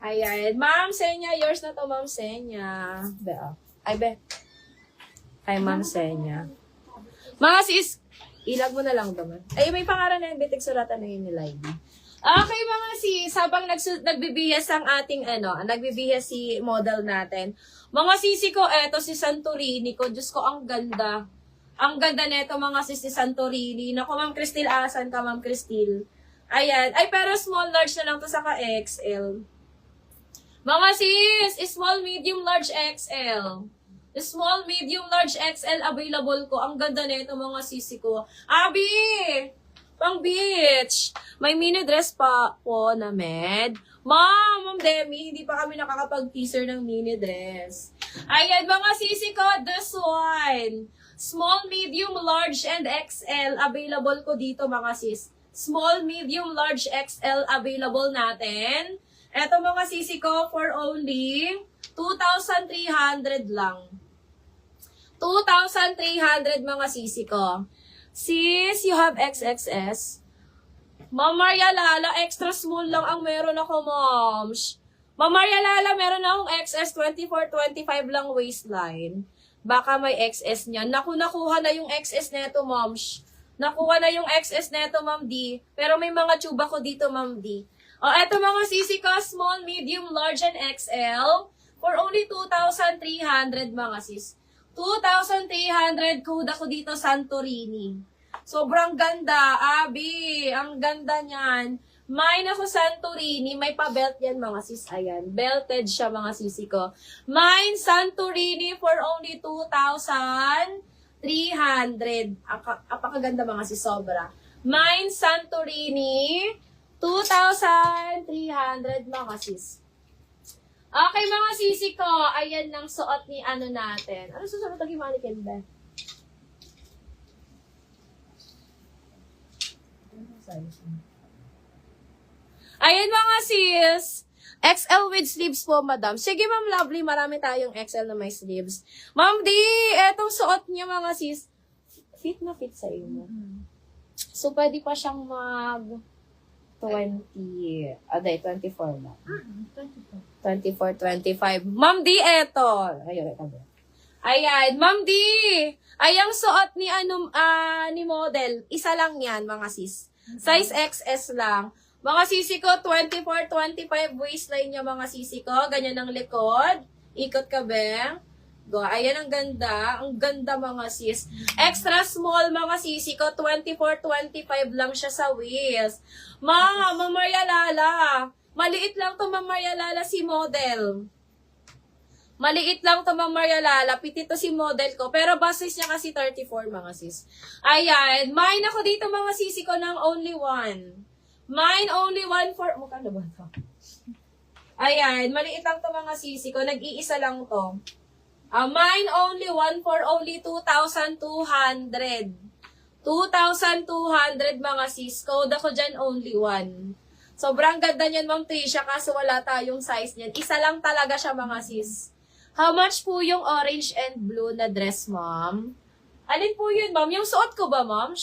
Ayan. Ma'am Senya, yours na to, Ma'am Senya. Be, oh. Ay, be. Kay Ma'am Senya. Mga sis, ilag mo na lang naman. Ay, may pangalan na yung bitig suratan na yun ni Lady. Okay, mga sis, habang nagbibihas ang ating, nagbibihas si model natin. Mga sisi ko, eto si Santorini ko. Diyos ko, ang ganda. Ang ganda neto, mga sis, si Santorini. Naku, Ma'am Cristil, asan ka, Ma'am Cristil? Ayan. Ay, pero small, large na lang to, saka XL. Mga sis, small, medium, large, XL. Small, medium, large, XL available ko. Ang ganda nito, mga sisi ko. Abi! Pang beach! May mini dress pa po na med. Ma'am Demi, hindi pa kami nakakapag-teaser ng mini dress. Ayan, mga sisi ko, this one. Small, medium, large, and XL available ko dito, mga sis. Small, medium, large, XL available natin. Eto, mga sisi ko, for only 2,300 lang. 2,300, mga sisi ko. Sis, you have XXS. Ma'am Maria Lala, extra small lang ang meron ako, moms. Ma'am Maria Lala, meron akong XS 24-25 lang waistline. Baka may XS niya. Nakuha na yung XS neto, moms. Nakuha na yung XS neto, Ma'am D. Pero may mga tuba ko dito, Ma'am D. O, eto mga sisi ko, small, medium, large, and XL. For only 2,300, mga sis. 2,300, code ako dito, Santorini. Sobrang ganda, Abi. Ang ganda niyan. Mine ako Santorini. May pa-belt yan, mga sis. Ayan. Belted siya, mga sisi ko. Mine Santorini for only 2,300. Apakaganda, mga sis. Sobra. Mine Santorini, 2,300, mga sis. Okay, mga sisi ko, ayan ng suot ni natin. Ano susunod ang mannequin ba? Ayan, mga sis. XL with sleeves po, madam. Sige, Ma'am Lovely, marami tayong XL na may sleeves. Ma'am D, etong suot niya, mga sis. Fit na fit sa inyo. So, pwede pa siyang 24 na. 24, 25. Ma'am D, eto. Ayun, eto. Ayan, Ma'am D. Ayang suot ni ni model. Isa lang yan, mga sis. Size XS lang. Mga sisi ko, 24, 25 waistline niya, mga sisi ko. Ganyan ang likod. Ikot ka, beng. Go. Ayan, ang ganda. Ang ganda, mga sis. Extra small, mga sisi ko. 24, 25 lang siya sa waist. Ma'am Maria Lala. Maliit lang to, Ma'am Maria Lala, si model. Maliit lang to, Ma'am Maria Lala. Pitito si model ko. Pero basis niya kasi 34, mga sis. Ayan. Mine ako dito, mga sisi ko, ng only one. Mine only one for... Mukha na ba ito? Ayan. Maliit lang to, mga sisi ko. Nag-iisa lang to. Mine only one for only 2,200. 2,200, mga sis. Code ako dyan, only one. Sobrang ganda niyan, Ma'am Tricia, kaso wala tayong size niyan. Isa lang talaga siya, mga sis. How much po yung orange and blue na dress, ma'am? Alin po yun, ma'am? Yung suot ko ba, ma'am?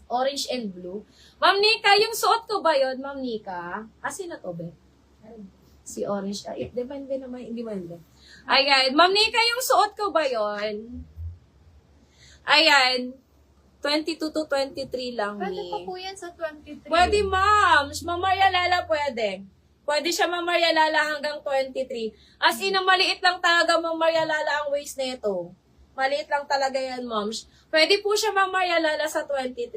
Orange and blue. Ma'am Nika, yung suot ko ba yun, Ma'am Nika? Sino to, be? Si orange. Depende naman, hindi man. Ayan. Ma'am Nika, yung suot ko ba yun? Ayan. 22 to 23 lang, Pwede pa po yan sa 23. Pwede, ma'am. Ma'am Maria Lala, pwede. Pwede siya, Ma'am Maria Lala, hanggang 23. As in, maliit lang talaga, Ma'am Maria Lala, ang waist nito. Maliit lang talaga yan, ma'am. Pwede po siya, Ma'am Maria Lala, sa 23.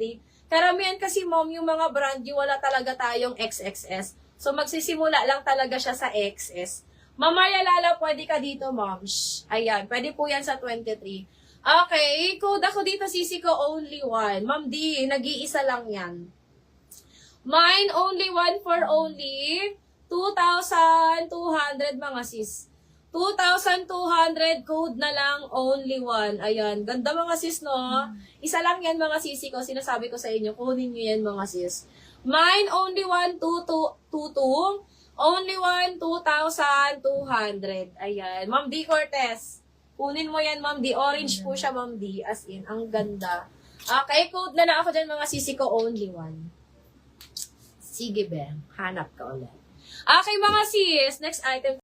Karamihan kasi, ma'am, yung mga brand, yung wala talaga tayong XXS. So, magsisimula lang talaga siya sa XS. Ma'am Maria Lala, pwede ka dito, ma'am. Ayan, pwede po yan sa 23. Okay, code ako dito, sisi ko, only one. Ma'am D, nag-iisa lang yan. Mine, only one for only 2,200, mga sis. 2,200, code na lang, only one. Ayan, ganda, mga sis, no? Isa lang yan, mga sisi ko. Sinasabi ko sa inyo, kunin nyo yan, mga sis. Mine, only one, 2,222. Only one, 2,200. Ayan, Ma'am D Cortez. Kunin mo yan, Ma'am D. Orange po siya, Ma'am D. As in, ang ganda. Okay, code na lang ako dyan, mga sisi ko. Only one. Sige, Ben. Hanap ka ulit. Okay, mga sis. Next item